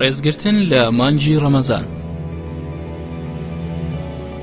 ڕێزگرتن لە مانگی ڕەمەزان.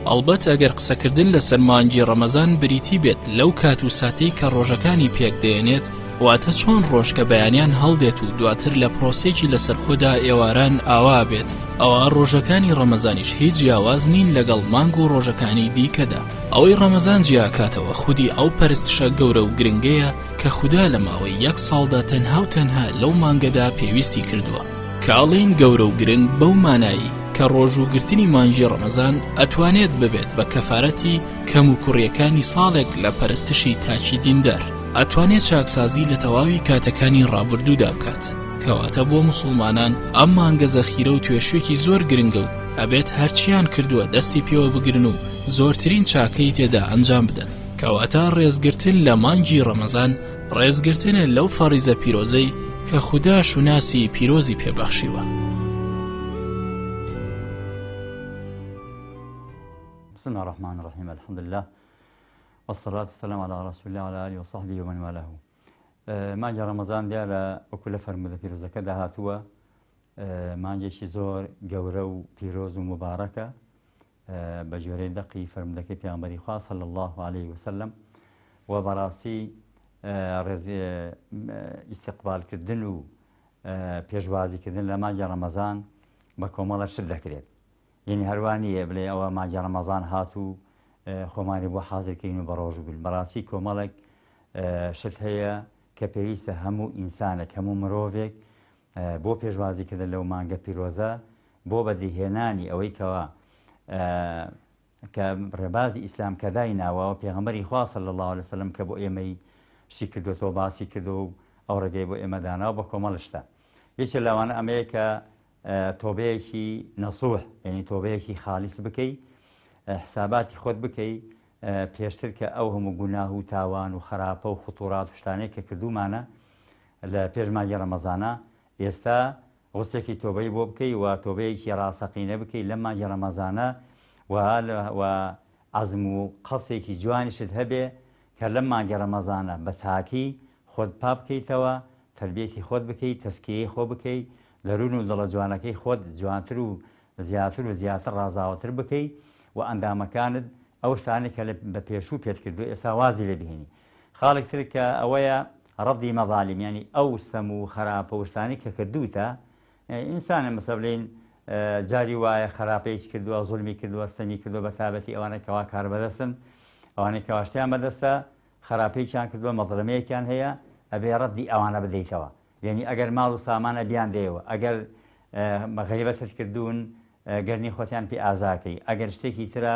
ئەڵبەت ئەگەر قسەکردن لەسەر مانگی ڕەمەزان بریتی بێت لەو کات و ساتەی کە ڕۆژەکانی پێک دێنێت، واتە چۆن ڕۆژ کە بەیانیان هەڵدێت و دواتر لە پرۆسێکی لەسەرخۆدا ئێواران ئاوا بێت، ئەوە ڕۆژەکانی ڕەمەزانیش هیچ جیاواز نین لەگەڵ مانگ و ڕۆژەکانی دیکەدا. ئەوەی ڕەمەزان جیاکاتەوە خودی ئەو پەرستشە گەورە و گرنگەیە کە خوددا لە ماوەی 1 ساڵدا تەنها و تەنها لەو مانگەدا پێویستی کردووە. کاڵین گەورە و گرنگ بەو مانایی کە ڕۆژ و گرتنی مانگی ڕەمەزان ئەتوانێت ببێت بە کەفارەتی کەم و کوڕیەکانی ساڵێک لە پەرستشی تاکی دیندار، ئەتوانێت چاکسازی لە تەواوی کاتەکانی ڕابردوودا بکات. کەواتە بۆ موسڵمانان ئەم مانگە زەخیرە و توێشوێکی زۆر گرنگە و ئەبێت هەرچیان کردووە دەستی پێوە بگرن و زۆرترین چاکەی تێدا ئەنجام بدەن. کەواتە ڕێزگرتن لە مانگی ڕەمەزان ڕێزگرتنە لەو فەریزە پیرۆزەی کە خوددا شوناسی پیرۆزی پێبەخشیوە. بسم الله الرحمن الرحيم. الحمد لله والصلاة والسلام على رسول الله وعلى آله وصحبه ومن والاه. مانگی ڕەمەزان دیارە وەکو لە فەرمودە پیرۆزەکەدا هاتووە، مانگێکی زۆر گەورە و پیرۆز و مبارەکە بە ژێرەی دەقی فەرمودەکەی پێغەمبەری خوا صلی الله عليه وسلم، و بەڕاستی ئیستیقبالکردن و پێشوازیکردن لە مانگی ڕەمەزان بە کۆمەڵە شت دەکرێت. یعنی هەروانیە بڵێ ئەوە مانگی ڕەمەزان هات و خۆمانی بۆ حازرکەین و بەڕۆژ بوون. بەڕاستی کۆمەڵێک شت هەیە کە پێویستە هەموو ئینسانێک، هەموو مرۆڤێک بۆ پێشوازیکردن لەو مانگە پیرۆزە، بۆ بەدیهێنانی ئەوەی کە ڕێبازی ئیسلام کە دایناوە پێغەمبەری خوا صلی الله علیه وسلم کە بۆ ئێمەی شتی کردوێتەوە، باسی کردو و ئەو ڕێگەی بۆ ئێمە داناوە بە کۆمەڵ شتە. یەکێک لەوانە ئەمەیە کە تۆبەیەکی نەسوح، یعنی تۆبەیەکی خالیس بکەی، حساباتی خۆت بکەی پێشتر کە ئەو هەموو گوناه و تاوان و خراپە و خوتوڕات و شتانەی کە کردومانە لە پێش مانگی ڕەمەزانە، ئێستا غوستێکی تۆبەی بۆ بکەی و تۆبەیەکی ڕاستەقینە بکەی لەم مانگی ڕەمەزانە، و عەزم و قەسێکی جوانیشت هەبێ کە لەم مانگی ڕەمەزانە بە چاکی خۆت پا بکەیتەوە، تەربیەتی خۆت بکەیت، تەسکیەی خۆ بکەیت، لەروون و دڵە جوانەکەی خۆت جوانتر و زیاتر ڕازاوەتر بکەیت، و ئەندامەکانت ئەو شتانێک کە بە پێشوو پێت کردو ئێستا وازی لێ بهێنی. خاڵێک تر کە ئەوەیە ڕەدی مەظالیم، یعنی ئەو ستەم و خراپە و شتانی کە کردوتە ئینسانە مەسە بڵێن جاری وایە خراپەیەکی کردووە، زوڵمی کردووە، ستەمی کردووە، بە تابەتی ئەوانە کەوا کار بەدەستن، ئەوانەی کەوا شتیان بەدەستە، خراپەیەکیان کردووە، مەظلمەیەکیان هەیە، ئەبێ ڕەدی ئەوانە بدەیتەوە. یعنی ئەگەر ماڵ و سامانە بیان دێەوە، ئەگەر غەیبەتت کردوون گەرنی خۆتیان پێ ئازاکەی، ئەگەر شتێکی ترە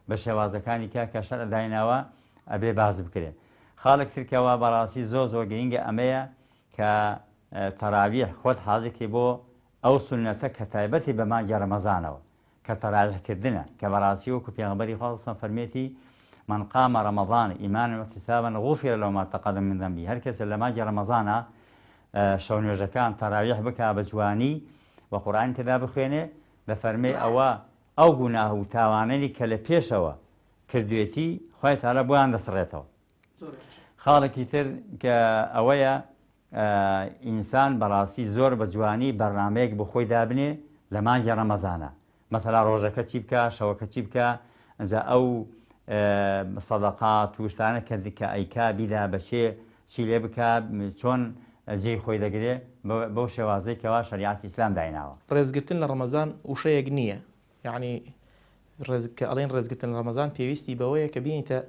بە شێوازەکانی کە شەر دایناوە ئەبێ باز بکرێت. خاڵێک ترکەوە بەڕاستی زۆر گرنگە ئەمەیە کە تەراویح خۆت حازێکی بۆ ئەو سونەتە کە تایبەتی بە مانگی ڕەمەزانەوە کە تەراویحکردنە، کە بەڕاستی وەکو پێغەمبەری خوا صلی الله علیه و سلم فەرمێتی من قام رمضان ایمانا واحتسابا غفر له ما تقدم من ذنبه. هەر کەس لە مانگی ڕەمەزانە شەو نوێژەکان تەراویح بکا بە جوانی و قورئان تێدا بخوێنێ، دەفەرمێ ئەو گوناه و تاوانەی کە لە پێشەوە کردوێتی خوای تەعالی بۆیان دەسڕێتەوە. خاڵێکی تر کە ئەوەیە ئینسان بەڕاستی زۆر بە جوانی بەرنامەیەک بۆ خۆی دابنێ لە مانگی ڕەمەزانە، مەتەلا ڕۆژەکە چی بکە، شەوەکە چی بکە، ئەنجا ئەو سەدەقات و شتانە کە ئەیکا بیدا بەشێ چی لێ بکە، چۆن جێی خۆی دەگرێ بەو شێوازەی کەوا شەریعەتی ئیسلام دایناوە. ڕێزگرتن لە ڕەمەزان وشەیەک نییە، یعنی کە ئەڵێن ڕێزگرتن لە ڕەمەزان پێویستی بەوەیە کە بینیتە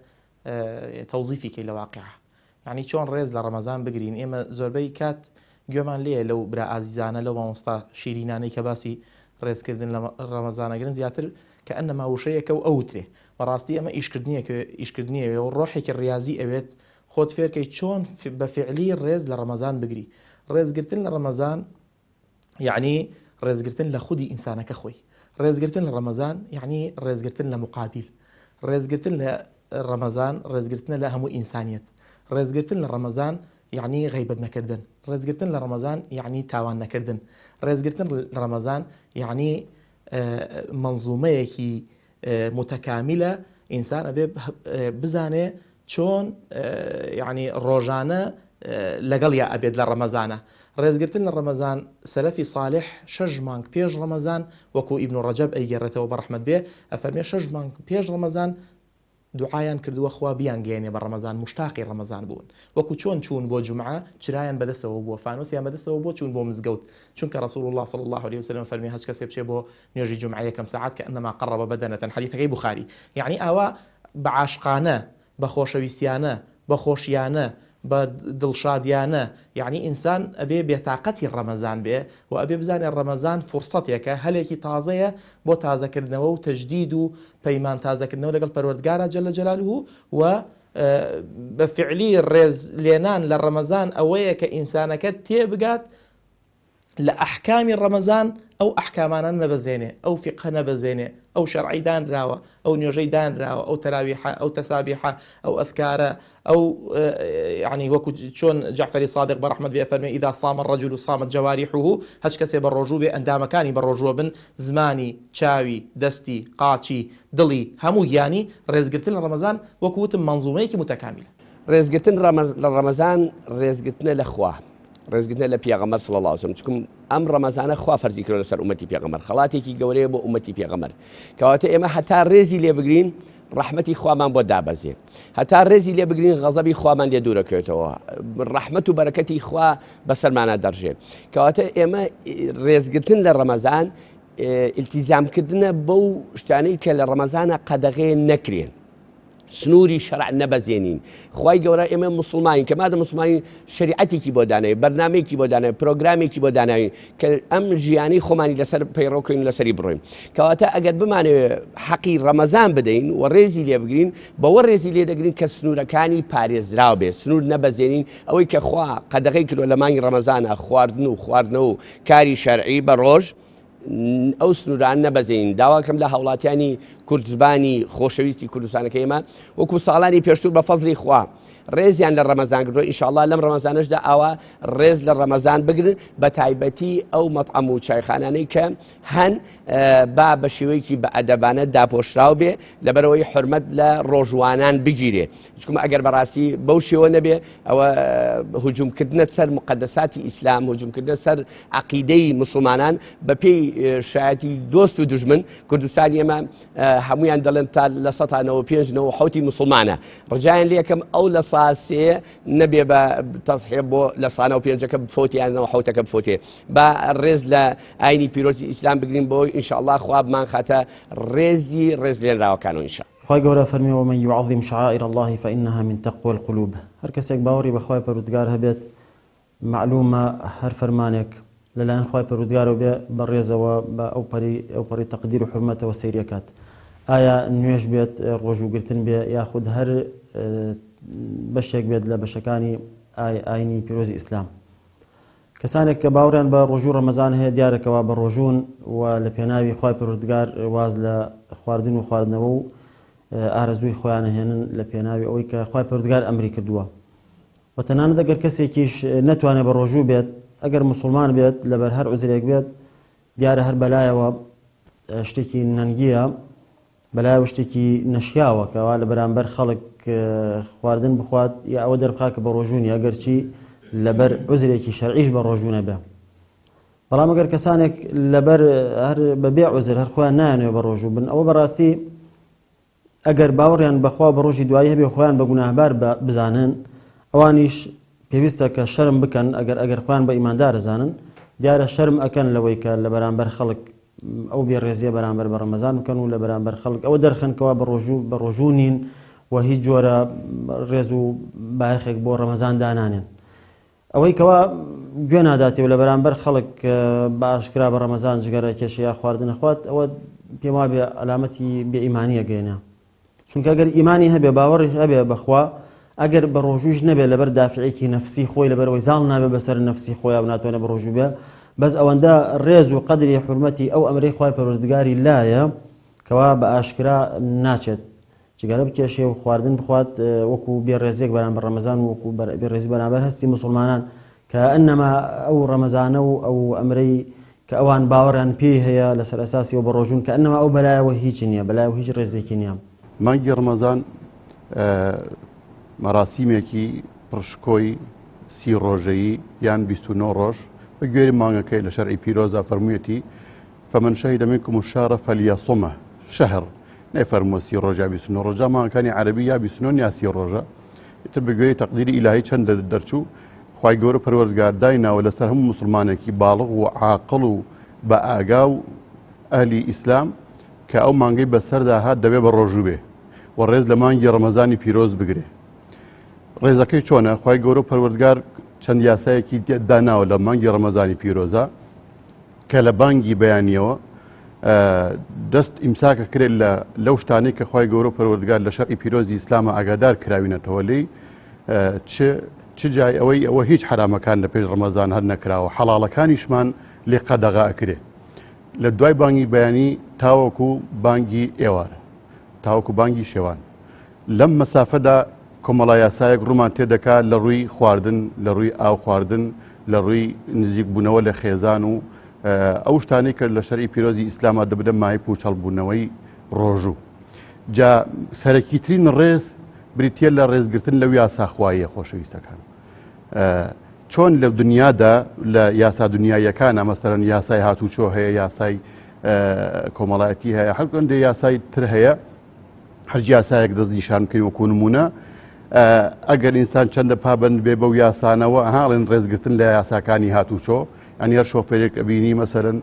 تەوزیفیکەی لە واقعە، یعنی چۆن ڕێز لە ڕەمەزان بگرین. ئێمە زۆربەی کات گوێمان لێیە لەو برا ئازیزانە لەو مامۆستا شیرینانەی کە باسی ڕێزکردن لە ڕەمەزانەگرن زیاتر کە ئەنەما وشەیەکە و ئەوترێ. بەڕاستی ئەمە ئیشکردنیەوە و ڕۆحێکی ڕیازی ئەوێت خۆت فێرکەی چۆن بە فعلی ڕێز لە ڕەمەزان بگری. ڕێزگرتن لە ڕەمەزان یعنی ڕێزگرتن لە خودی ئینسانەکە خۆی. ڕێزگرتن لە ڕەمەزان یعنی ڕێزگرتن لە مقابل. ڕێزگرتن لە ڕەمەزان ڕێزگرتنە لە هەموو ئینسانیەت. ڕێزگرتن لە ڕەمەزان یعنی غیبەت نەکردن. ڕێزگرتن لە ڕەمەزان یعنی تاوان نەکردن. ڕێزگرتن لە ڕەمەزان یعنی منزومەیەکی متکاملە ئینسان ئەبێ بزانێ چۆن یعنی ڕۆژانە لەگەڵ یا ئەبێت لە ڕەمەزانە. ڕێزگرتن لە ڕەمەزان سەلەفی صالح 6 مانگ پێش ڕەمەزان وەکو ئیبن ڕەجەب ئەیگەڕێتەوە بە ڕەحمەت بێ ئەفەرمێ 6 مانگ پێش ڕەمەزان دوعایان کردووە خوا بیان گەێنێ بە ڕەمەزان مشتاقی ڕەمەزان بوون وەکو چۆن چوون بۆ جومعە چرایان بەدەستەوە بووە فانوسیان بەدەستەوە بۆ چوون بۆ مزگەوت چونکە رسول الله صلی الله عليه وسلم فەرمی هەچ کەسێ بچێ بۆ نوێژی جومعە یەکەم ساعات کە ئەنەما قەڕەبە بەدەنەتەن حەدیثەکەی بوخاری یعنی ئاوا بە عاشقانە بە خۆشەویستیانە بە خۆشیانە بە دڵشادیانە یعنی ئینسان ئەبێ بێتاقەتی ڕەمەزان بێ و ئەبێ بزانێ ڕەمەزان فرسەتێکە هەلێکی تازەیە بۆ تازەکردنەوە و تەجدید و پەیمان تازەکردنەوە لەگەڵ پەروەردگارە جەلە جەلاله و بە فعلی ڕێز لێنان لە ڕەمەزان ئەوەیە کە ئینسانەکە تێبگات لە ئەحکامی ڕەمەزان ئەو ئەحکامانە نەبەزێنێ ئەو فقه نەبەزێنێ ئەو شەرعی دانراوە ئەو نوێژەی دانراوە ئەو تەراویحە ئەو تەسابیحە ئەو ئەذکارە ئەو یعنی وەکو چۆن جعفەری صادق بە ڕەحمەت بێ فەرمێ ئیدا صام الرجل صامت جوارحه هەچ کەسێ بە ڕۆژوو بێ ئەندامەکانی بە ڕۆژووە بن زمانی چاوی دەستی قاچی دڵی هەموو گیانی ڕێزگرتن لە ڕەمەزان وەکو وتم منزومەیەکی متەکاملە. ڕێزگرتن لە ڕەمەزان ڕێزگرتنە لە خوا ڕێزگرتنە لە پێغەمبەر صلی الله علیه و سلم چونکە ئەم ڕەمەزانە خوا فەرزی کردووە لەسەر ئومەتی پێغەمبەر خەڵاتێکی گەورەیە بۆ ئومەتی پێغەمبەر کەواتە ئێمە هەتا ڕێزی لێ بگرین ڕەحمەتی خوامان بۆ دابەزێ هەتا ڕێزی لێ بگرین غەزەبی خوامان لێ دوورەکەوێتەوە ڕەحمەت و بەرەکەتی خوا بەسەرمانە دەڕژێ کەواتە ئێمە ڕێزگرتن لە ڕەمەزان ئیلتیزامکردنە بەو شتانەی کە لە ڕەمەزانە قەدەغێ نەکرێن سنووری شەرع نەبەزێنین خوای گەورە ئێمە موسڵمانین کە مادە موسڵمانی شریعەتێکی بۆ داناوی بەرنامەیەکی بۆ داناوی پرۆگرامێکی بۆ داناوی کە ئەم ژیانی خۆمانی لەسەر پەیڕۆکەین لەسەری بڕۆین کەواتە ئەگەر بمانەوێت حەقی ڕەمەزان بدەین و ڕێزی لێ بگرین بەوە ڕێزی لێ دەگرین کە سنوورەکانی پارێزراو بێ سنوور نەبەزێنین ئەوەی کە خوا قەدەغەی کردووە لە مانگی ڕەمەزانە خواردن و خواردنەوە و کاری شەرعی بە ڕۆژ ئەو سنووران نەبەزین داواکەم لە هاوڵاتیانی کوردزبانی خۆشەویستی کوردستانەکە ئێمە وەکو ساڵانی پێشتر بە فەزلی خوا ڕێزیان لە ڕەمەزان کردو ئینشاءالله لەم ڕەمەزانەشدا ئاوا ڕێز لە ڕەمەزان بگرن بە تایبەتی ئەو مەطعەم و چایخانانەی کە هەن با بە شێوەیەکی بە ئەدەبانە داپۆشراو بێ لەبەرەوەی حورمەت لە ڕۆژوانان بگیرێ چونکە ئەگەر بەڕاستی بەو شێوە نەبێ ئەوە هجوومکردنە سەر مقدساتی ئیسلام هجوومکردنە سەر عەقیدەی موسڵمانان بە پێی شایەتی دۆست و دوژمن کوردستانی ئێمە هەمویان دەڵێن تا لە 1995 موسڵمانە ڕجایان لێکم ئەو لە ساسێ نەبێ بە تەصحیح بۆ لە سانە و پێنجەکە بفۆتیانەوە حوتەکە بفۆتێ با ڕێز لە ئاینی پیرۆزی ئیسلام بگرین بۆ ئینشاءالله خوا بمان خاتە ڕێزی ڕێز لێنراوەکانەوە ئینشاء خوای گەورە فەرمی ومن يعظم شعائر الله فإنها من تقوى القلوب هەر کەسێک باوەڕی بە خوای پەروەردگار هەبێت معلومە هەر فەرمانێک لەلایەن خوای پەروەردگارەوە بێ بە ڕێزەوە بە ئەو پەڕی تەقدیر و حورمەتەوە سەیرەکات ئایا نوێژ بێت ڕۆژوگرتن بێ یاخود هەر بەشێک بێت لە بەشەکانی ئاینی پیرۆزی ئیسلام کەسانێک کە باوریان بە ڕۆژوو ڕەمەزان هەیە دیارەکەوە بە ڕۆژوون و لە پێناوی خوای پەروەردگار واز لە خواردن و خواردنەوە و ئارەزووی خۆیان هێنن لە پێناوی ئەوەی کە خوای پەروەردگار ئەمری کردووە و تەنانەت ئەگەر کەسێکیش نەتوانێت بە ڕۆژوو بێت ئەگەر موسڵمان بێت لەبەر هەر عوزرێک بێت دیارە هەر بەلایەوە شتێکی نەنگیە بەلایەوە شتێکی نەشیاوە کەوا لە بەرامبەر خەڵک خواردن بخوات یا ئەوە دەربخات کە بە ڕۆژوونی ئەگەرچی لەبەر عوزرێکی شەرعیش بە ڕۆژوونە بێ بەڵام ئەگەر کەسانێک لەبەر هەر بەبێ عوزر هەر خۆیان نایانوێ بە ڕۆژوو بن ئەوە بەڕاستی ئەگەر باوەڕیان بەخوا بە ڕۆژی دوایی هەبێ خۆیان بە گوناهبار بزانن ئەوانیش پێویستە کە شەرم بکەن ئەگەر خۆیان بە ئیماندار دەزانن دیارە شەرم ئەکەن لەوەی کە لە بەرامبەر خەڵک ئەو بێڕێزیە بەرامبەر بە ڕەمەزان بکەن و لە بەرامبەر خەڵک ئەوە دەرخەنکەوە بە ڕۆژوو نین و هیچ جۆرە ڕێز و بایەخێک بۆ ڕەمەزان دانانێن ئەوەی کەوا گوێ ناداتێ و لە بەرامبەر خەڵک بە ئاشکرا بە ڕەمەزان جگەرە کێشە یا خواردنە خوات ئەوە پێم وا بێ ئەلامەتی بێئیمانیە گەێنە چونکە ئەگەر ئیمانی هەبێ باوەڕی هەبێ بەخوا ئەگەر بە ڕۆژووش نەبێ لەبەر دافعێکی نەفسی خۆی لەبەرەوەی زاڵ نابێ بەسەر نەفسی خۆیان ناتوانێت بە ڕۆژوو بێ بەس ئەوەندە ڕێز و قەدری حورمەتی ئەو ئەمرەی خوای پەروەردگاری لایە کەوا بە ئاشکرا ناچێت جگەرە بکێشێ و خواردن بخوات وەکو بێڕێزێک بەرامبەر ڕەمەزان و وەکو بێڕێزی بەرامبەر هەستی موسڵمانان کە ئەنەما ئەو ڕەمەزانە و ئەو ئەمرەی کە ئەوان باوەڕیان پێی هەیە لەسەر ئەساسیەوە بە ڕۆژوون کە ئەنەما ئەو بەلایەوە هیچ نییە بەلایەوە هیچ ڕێزێکی نییە مانگی ڕەمەزان مەراسیمێکی پڕشکۆی سی ڕۆژەیی یان 29 ڕۆژ بە گوێری مانگەکەی لە شەرعی پیرۆزە فەرموویەتی فمن شهد منكم الشهر فليصمه شهر نەفەرمووە سی ڕۆژە 29 ڕۆژە مانگەکانی عەرەبی یا 29 یا سی ڕۆژە ئیتر بە گوێری تەقدیری ئیلاهی چەندە دەرچوو خوای گەورە پەروەردگار دایناوە لەسەر هەموو مسلمانێکی باڵغ و عاقڵ و بە ئاگا و ئەهلی ئیسلام کە ئەو مانگەی بەسەردا هات دەبێ بە ڕۆژوو بێ و ڕێز لە مانگی ڕەمەزانی پیرۆز بگرێ ڕێزەکەی چۆنە خوای گەورە پەروەردگار چەند یاسایەکی داناوە لە مانگی ڕەمەزانی پیرۆزە کە لە بانگی بەیانیەوە دەست ئیمساکە کرێت لەو شتانەی کە خوای گەورە پەروەردگار لە شەرعی پیرۆزی ئیسلامە ئاگادار کراوینەتەوە لێی چ جای ئەوە هیچ حرامەکان لە پێش ڕەمەزان هەر نەکراوە حەڵاڵەکانیشمان لێ قەدەغا ئەکرێ لە دوای بانگی بەیانی تاوەکو بانگی ئێوارە تاوەکو بانگی شێوان لەم مەسافەدا کۆمەڵای یاسایەک ڕوومان تێدەکات لە ڕووی خواردن لە ڕووی ئاو خواردن لە ڕووی نزیک بوونەوە لە خێزان و ئەو شتانەی کە لە شەرعی پیرۆزی ئیسلامە دەبدە مایپ و چەڵبوونەوەی ڕۆژوو جا سەرەکیترین ڕێز بریتە لە ڕێزگرتن لەو یاساخواییە خۆشەویستەکان چۆن لە دنیادا لە یاسا دنیایەکانە مەسەرەن یاسای هاتوچۆ هەیە یاسای کۆمەڵایەتی هەیە هەرکەندێ یاسای تر هەیە هەرج یاسایەک دەست نیشان بکەین وەکو نمونە ئەگەر ئینسان چەندە پابند بێ بەو یاسانەوە هاڵێن ڕێزگرتن لە یاساکانی هاتوچۆ ئەنی هەر شۆفێرێک ئەبینی مەسەرەن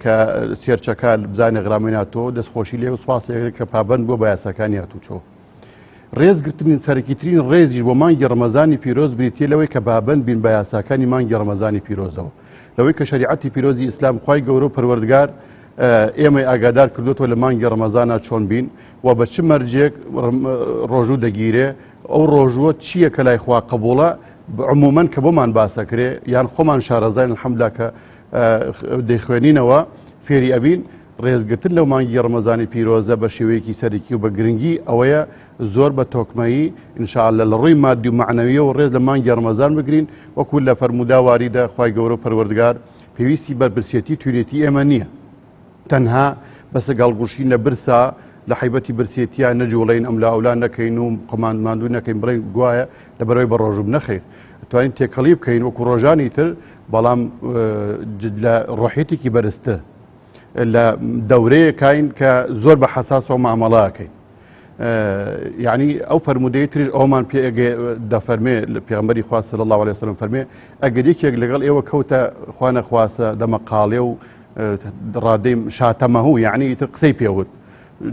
کە سێرچەکە بزانێ غرامێناتەوە دەستخۆشی لێ و سوپاسێک کە پابند بۆ بە یاساکانی هاتوچۆ ڕێزگرتنی سەرەکیترین ڕێزیش بۆ مانگی ڕەمەزانی پیرۆز بریتە لەوەی کە بابند بین بە یاساکانی مانگی ڕەمەزانی پیرۆزەوە لەوەی کە شریعەتی پیرۆزی ئیسلام خوای گەورە و پەروەردگار ئێمەی ئاگادار کردوتەوە لە مانگی ڕەمەزانە چۆن بین و بە چ مەرجێک ڕۆژوو دەگیرێ ئەو ڕۆژوە چییە کە لای خوا قبوڵە عمومەن کە بۆمان باسەکرێ یان خۆمان شارەزای الحەمدلله کە دەیخوێنینەوە فێری ئەبین ڕێزگرتن لەو مانگی ڕەمەزانی پیرۆزە بە شێوەیەکی سەرەکی و بە گرنگی ئەوەیە زۆر بە تۆکمەیی ئینشاءالله لە ڕووی مادی و معنەویە و ڕێز لە مانگی ڕەمەزان بگرین وەکو لە فەرموودا واریدە خوای گەورە پەروەردگار پێویستی بەرپرسێتی توێنێتی ئێمە نییە تەنها بەسە گاڵگوشین لە برسا لە حیبەتی برسێتیان نەجوڵین ئەم لە ئەولان نەکەین و قماندماندوو نەکەین بڵین گوایە لە بەرەوەی بە ڕۆژوب نەخێر توانین تێکەڵی بکەین وەکو ڕۆژانی تر بەڵام لە ڕۆحێتێکی بەرزتر لە دەورەیەکین کە زۆر بە حەساسەوە مامەڵاکەین یعنی ئەو فەرمودەی تریش ئەومان پێ دەفەرمێ لە پێغەمبەری خوا صلی الله علیه وسلم فەرمێ ئەگەر یەکێک لەگەڵ ئێوە کەوتە خوا نەخواسە دەمەقاڵێ و ڕادەی شاتەمەهوو یعنی ئیتر قسەی پێوت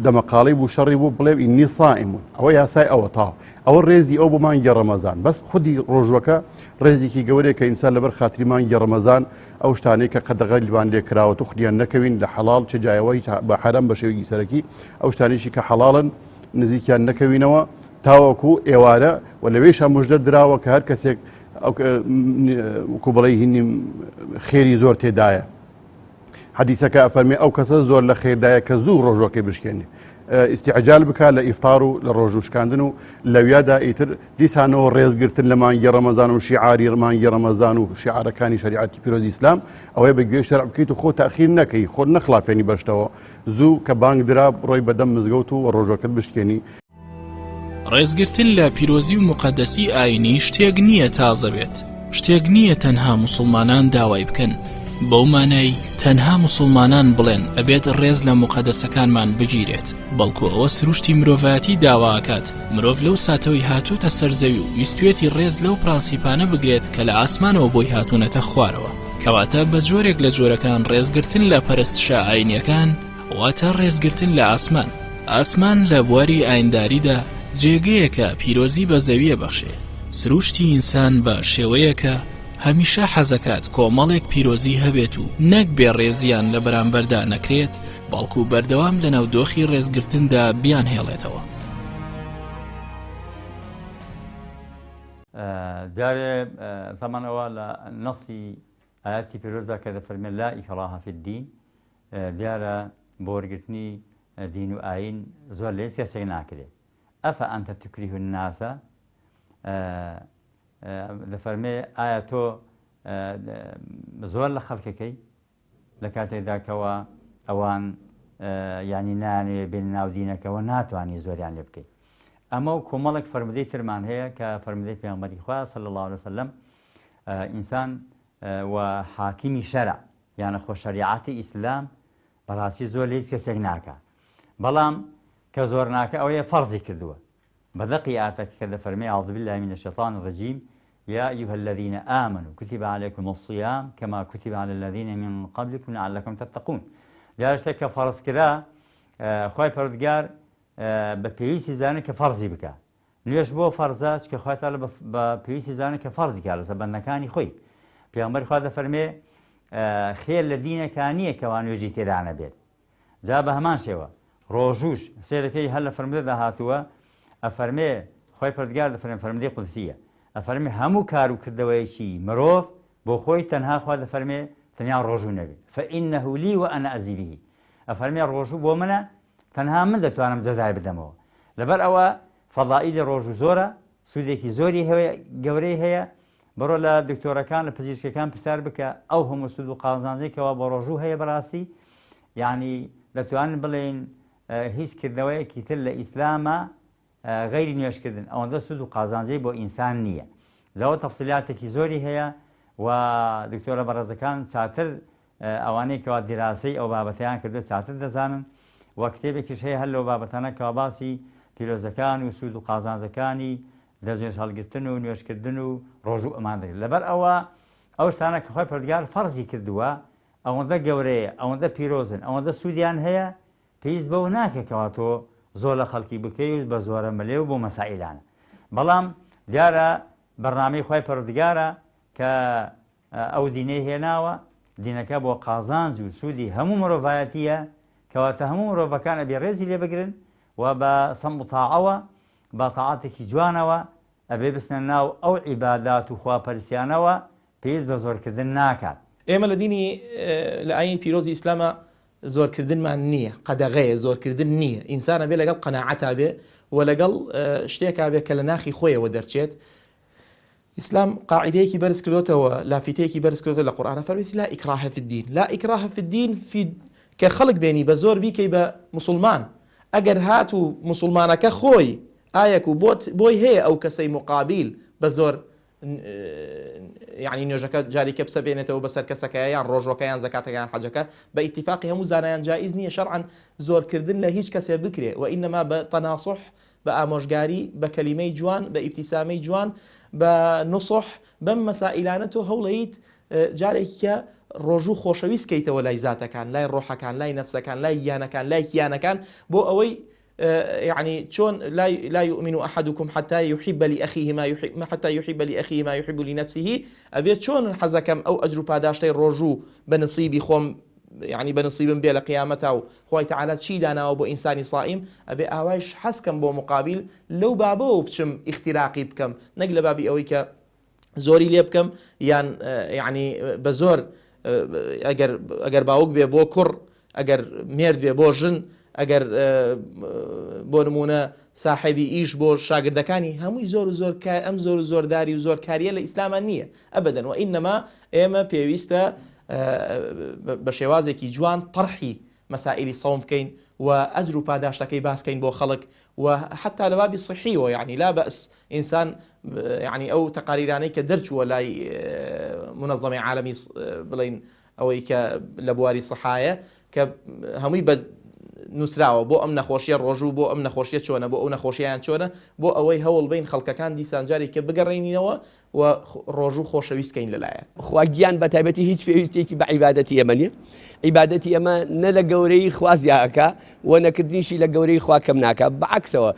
دەمەقاڵی بوو شەڕی بوو بڵێ ئینی صائمون ئەوە یاسای ئەوە تاو ئەوە ڕێزی ئەو بۆ مانگی ڕەمەزان بەس خودی ڕۆژوەکە ڕێزێکی گەورەیە کە ئینسان لەبەر خاتری مانگی ڕەمەزان ئەو شتانەی کە قەدەغەی لیوان لێ کراوە و خودیان نەکەوین لە حەڵاڵ چه جایەوەی بە حەرەم بە شێوەیەکی سەرەکی ئەو شتانێکی کە حەڵاڵن نزیکیان نەکەوینەوە تاوەکو ئێوارە و لەوێشان موژدە دراوە کە هەر کەسێک وەکو بڵێ هینی خێری زۆر تێدایە حەدیسەکە ئەفەرمێ ئەو کەسە زۆر لە خێردایە کە زوو ڕۆژوەکەی بشکێنێ ئیستیعجال بکە لە ئیفطار و لە ڕۆژوشکاندن و لەویادا ئیتر دیسانەوە ڕێزگرتن لە مانگی ڕەمەزان و شیعاری مانگی ڕەمەزان و شیعارەکانی شریعەتی پیرۆزی ئیسلام ئەوەیە بە گوێ شەرع بکەیت و خۆ تاخیر نەکەی خۆت نەخلافێنی بەشتەوە زوو کە بانگ درا ڕۆی بەدەم مزگەوت و ڕۆژەکەت بشکێنی ڕێزگرتن لە پیرۆزی و مقەدەسی ئاینی شتێک نییە تازە بێت شتێک نییە تەنها موسڵمانان داوای بکەن بەو مانای تەنها موسڵمانان بڵێن ئەبێت ڕێز لە مقەدەسەکانمان بگیرێت بەڵکو ئەوە سروشتی مرۆڤایەتی داواکات مرۆڤ لەو ساتەوەی هاتووتە سەرزەوی و ویستوێتی ڕێز لەو پرانسیپانە بگرێت کە لە ئاسمانەوە بۆی هاتوونەتە خوارەوە کەواتە بە جۆرێک لە جۆرەکان ڕێزگرتن لە پەرستشە ئاینیەکان واتە ڕێزگرتن لە ئاسمان لە بواری ئاینداریدا جێگەیەکە پیرۆزی بە زەویە بەخشێ سروشتی ئینسان بە شێوەیەکە هەمیشە حەزەکات کۆمەڵێک پیرۆزی هەبێت و نەک بێڕێزیان لە بەرامبەردا نەکرێت بەڵکو بەردەوام لە ناودۆخی ڕێزگرتندا بیان هێڵێتەوە جارێ تەمەنەوە لە نەسی ئاەتی پیرۆزدا کە دەفەرمێ لا ئیکراها فی الدین دیارە بۆ وەرگرتنی دین و ئاین زۆر لێ کەسێک ناکرێت ئەفە ئەنتە تکریه الناس دەفەرمێ ئایا تۆ زۆر لە خەڵکەکەی لە کاتێکداکەوە ئەوان ینی نانێ بێن ناو دینەکەەوە ناتوانانی زۆریان لێ بکەیت ئەمە و کۆمەڵێک فەرمودەی ترمان هەیە کە فەرمودەی پێغەمبەری خوا صلی الله علیه وسلم ئینسان و حاکمی شەرع یانە خۆ شەریعەتی ئیسلام بەڕاستی زۆر لە هیچ کەسێک ناکە، بەڵام کە زۆر ناکە ئەوەیە فەرزی کردووە بەدەقی ئاتەکە کە دەفەرمێ أعوذ بالله من الشيطان الرجيم يا أيها الذين آمنوا كتب عليكم الصيام كما كتب على الذين من قبلكم لعلكم تتقون. جارشتە کە فەرز کرا خۆی پەروەردگار بە پێویستی زانێت کە فەرزی بکە. نوێش بۆ فەرزە کە خۆی تاالە بە پێویستی زانێت کە فەرزی کار لەسەر بەندەکانی خۆی. پێغەمبەری خوا دەفەرمێ خێر لە دینەکان نییە کەوا نوێژی تێدا نەبێت. جا بە هەمان شێوە ڕۆژوش سێرەکەی هەر لە فەرمودەدا هاتووە ئەفەرمێ خۆی پەروەردگار دەفەرمێ فەرمودەی قودسیە ئەفەرمێ هەموو کار و کردەوەیەکی مرۆڤ بۆ خۆی تەنها خوا دەفەرمێ تەنیا ڕۆژوو نەبێت فإنه لي وأنا أجزي به. ئەفەرمێ ڕۆژوو بۆ منە تەنها من دەتوانم جەزای بدەمەوە. لەبەر ئەوە فەضائیلی ڕۆژوو زۆرە، سوودێکی زۆری گەورەی هەیە. بڕۆ لە دکتۆرەکان لە پزیشکەکان پرسیار بکە ئەو هەموو سود و قازانجێکەوە بۆ ڕۆژوو هەیە بەڕاستی یعنی دەتوانن بڵێن هیچ کردنەوەیەکی تر لە ئیسلامە غەیری نوێشکردن ئەوەندە سود و قازانجەی بۆ ئینسان نییە. زەوە تەفسیلاتێکی زۆری هەیە و دکتۆرە بەڕێزەکان چاتر ئەوانەی کەوا دیراسی ئەو بابەتیان کردو چاتر دەزانن و کتێبێکیش هەیە هەر لەو بابەتانە کەوا باسی پیرۆزەکان و سود و قازانجەکانی دەستێژ هەڵگرتن و نوێشکردن و ڕۆژوو ئەمان دەکرێت. لەبەر ئەو شتانە کە خۆی پەروەردگار فەرزی کردووە ئەوەندە گەورەیە ئەوەندە پیرۆزن ئەوەندە سوودیان هەیە پێویست بەو ناکێکەوە تۆ زۆر لە خەڵکی بکەی بە زۆرە مەلێ و بۆ مەسائلانە. بەڵام دیارە بەرنامەی خۆی پەروەردگارە کە ئەو دینەی هێناوە دینەکە بۆ قازانج و سوودی هەموو مرۆڤایەتیە کەواتە هەموو مرۆڤەکان ئەبێ ڕێزی لێ بگرن و بە سەم و تاعەوە بە تاعاتێکی جوانەوە ئەبێ بستنە ناو ئەو عیبادات و خواپەرستیانەوە پێویست بە زۆرکردن ناکات. ئێمە لە دینی لە ئاینی پیرۆزی ئیسلامە زۆرکردنمان نییە، قەدەغەیە زۆرکردن نییە. ئینسانە بێ لەگەڵ قەناعەتا بێ و لەگەڵ شتێکا بێ کە لە ناخی خۆیەوە دەرچێت. ئیسلام قاعدەیەکی بەرز کردوتەوە، لافیتەیەکی بەرز کردوتە لە قورئانە فەرمێتی لا ئیکراهە فی الدین، لا ئیکراهە فی الدین کە خەڵک بێنی بە زۆر بیکەی بە موسڵمان. ئەگەر هات و موسڵمانەکە خۆی ئایەک و بۆی هەیە ئەو کەسەی مقابل بە زۆر یعنی نوێژەکە جاریکە بسە بێنێتەوە بەسەر کەسەکە یان ڕۆژۆکە یان زەکاتەکەیان حەجەکە بە ئیتیفاقی هەموو زانایان جائز نییە شەرعەن زۆرکردن لە هیچ کەسێ بکرێ و ئینەما بە تەناسوح بە ئامۆژگاری بە کەلیمەی جوان بە ئیبتیسامەی جوان بە نوسح بەم مەسائلانە تۆ هەوڵەیت جارێکیکە ڕۆژوو خۆشەویستکەیتەوە لای زاتەکان لای ڕۆحەکان لای نەفسەکان لای گیانەکان لای کیانەکان بۆ ئەوەی يعني شلون لا يؤمن أحدكم حتى يحب لأخيه ما يحب لنفسه. أبيت شلون حزكم أو أجر باداشتي رجو بنصيبي خوم يعني بنصيب بيه لقيامته خوي تعالى شي دانا وبو إنساني صائم أبي أواش حسكم بو مقابل لو بابو بشم اختراقي بكم نقل بابي أويك زوري لي بكم يعني بزور أجر باوك بيه بو كر أجر ميرد بيه بو جن ئەگەر بۆ نمونە ساحبی ئیش بۆ شاگردەکانی هەمووی زۆر ئەم زۆرداری و زۆر کاریە لە ئیسلامان نییە ئەبەدەن و ئینەما ئێمە پێویستە بە شێوازێکی جوان طرحی مەسائلی سەوم بکەین و ئەجر و پاداشتەکەی باسکەین بۆ خەڵک و حتا لە بابی صحیەوە یعنی لا بەس ئینسان یعنی ئەو تەقاریرانەی کە دەرچووە لای منەظەمەی عالەمی بڵین ئەوەی کە لە بواری سەحایە کە هەمووی بە نووسراوە بۆ ئەم نەخۆشیە ڕۆژوو بۆ ئەم نەخۆشیە چۆنە بۆ ئەو نەخۆشییان چۆنە بۆ ئەوەی هەوڵ بین خەڵکەکان دیسانجاری کە بگەڕێنینەوە و ڕۆژوو خۆشەویستکەین لەلایە خوا گیان بە تایبەتی هیچ پێویستێکی بە عیبادەتی ئەمە نیە. عیبادەتی ئەمە نە لە گەورەی خوا زیادەکە و نەکردنیشی لە گەورەی خوا کەم ناکە، بەعکسەوە